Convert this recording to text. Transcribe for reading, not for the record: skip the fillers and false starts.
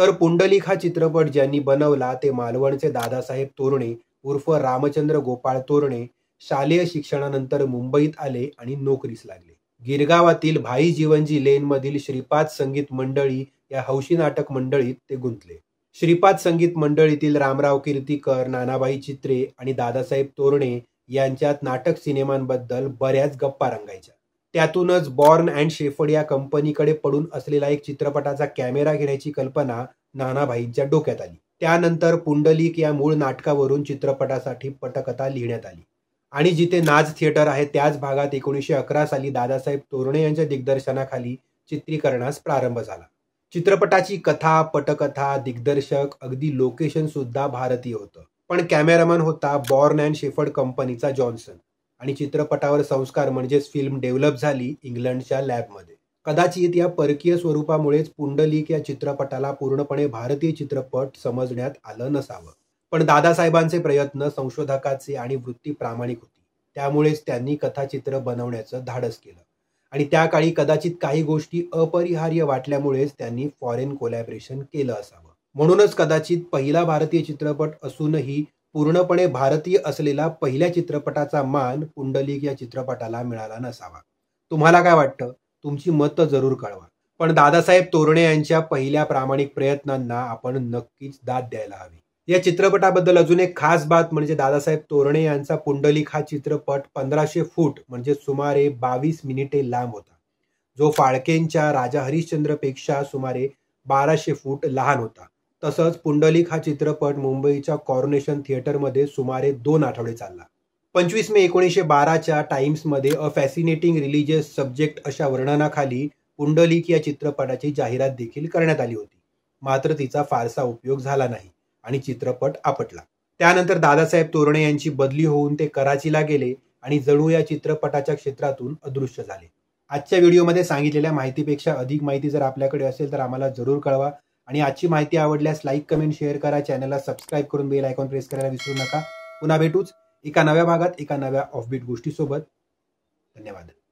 तर पुंडलिक हा चित्रपट ज्यांनी बनवला ते मालवणचे दादासाहेब तोरणे उर्फ रामचंद्र गोपाळ तोरणे शालेय शिक्षणानंतर मुंबईत आले आणि नोकरीस लागले. गिरगावातील भाई जीवनजी लेन मधील श्रीपाद संगीत मंडळी या हौशी नाटक मंडळीत ते गुंतले. श्रीपाद संगीत मंडळीतील रामराव कीर्तीकर, नानाभाई चित्रे आणि दादासाहेब तोरणे यांच्यात नाटक सिनेमांबद्दल बऱ्याच गप्पा रंगायच्या. त्यातूनच बॉर्न अँड शेफर्ड या कंपनीकडे पडून असलेला एक चित्रपटाचा कॅमेरा घेण्याची कल्पना नानाभाईंच्या डोक्यात आली. त्यानंतर पुंडलिक या मूळ नाटकावरून चित्रपटासाठी पटकथा लिहिण्यात आली आणि जिथे नाज थिएटर आहे त्याच भागात 1911 साली दादासाहेब तोरणे यांच्या दिग्दर्शनाखाली चित्रीकरणास प्रारंभ झाला. चित्रपटाची कथा, पटकथा, दिग्दर्शक, अगदी लोकेशन सुद्धा भारतीय होतं. पण कॅमेरामन होता बॉर्न अँड शेफर्ड कंपनीचा जॉन्सन आणि चित्रपटावर संस्कार म्हणजेच फिल्म डेव्हलप झाली इंग्लंडच्या लॅबमध्ये. कदाचित या परकीय स्वरूपामुळेच पुंडलिक या चित्रपटाला पूर्णपणे भारतीय चित्रपट समजण्यात आलं नसावं. पण दादासाहेबांचे प्रयत्न संशोधकाचे आणि वृत्ती प्रामाणिक होती. त्यामुळेच त्यांनी कथाचित्र बनवण्याचं धाडस केलं आणि त्या काळी कदाचित काही गोष्टी अपरिहार्य वाटल्यामुळेच त्यांनी फॉरेन कोलॅबरेशन केलं असावं. म्हणूनच कदाचित पहिला भारतीय चित्रपट असूनही पूर्णपणे भारतीय असलेला पहिल्या चित्रपटाचा मान पुंडलिक या चित्रपटाला मिळाला नसावा. तुम्हाला काय वाटतं? तुमची मतं जरूर कळवा. पण दादासाहेब तोरणे यांच्या पहिल्या प्रामाणिक प्रयत्नांना आपण नक्कीच दाद द्यायला हवी. या चित्रपटाबद्दल अजून एक खास बात म्हणजे दादासाहेब तोरणे यांचा पुंडलिक हा चित्रपट 1500 फूट म्हणजे सुमारे 22 मिनिटे लांब होता, जो फाळकेंच्या राजा हरिश्चंद्रपेक्षा सुमारे 1200 फूट लहान होता. तसंच पुंडलिक हा चित्रपट मुंबईच्या कॉर्नेशन थिएटरमध्ये सुमारे 2 आठवडे चालला. 25 मे 1912च्या टाइम्समध्ये अ फॅसिनेटिंग रिलिजियस सब्जेक्ट अशा वर्णनाखाली पुंडलिक या चित्रपटाची जाहिरात देखील करण्यात आली होती. मात्र तिचा फारसा उपयोग झाला नाही आणि चित्रपट आपटला. त्यानंतर दादासाहेब तोरणे यांची बदली होऊन ते कराचीला गेले आणि जणू या चित्रपटाच्या क्षेत्रातून अदृश्य झाले. आजच्या व्हिडिओमध्ये सांगितलेल्या माहितीपेक्षा अधिक माहिती जर आपल्याकडे असेल तर आम्हाला जरूर कळवा आणि आजची माहिती आवडल्यास लाईक, कमेंट, शेअर करा. चॅनलला सबस्क्राईब करून बेल आयकॉन प्रेस करायला विसरू नका. पुन्हा भेटूच एका नव्या भागात एका नव्या ऑफबीट गोष्टीसोबत. धन्यवाद.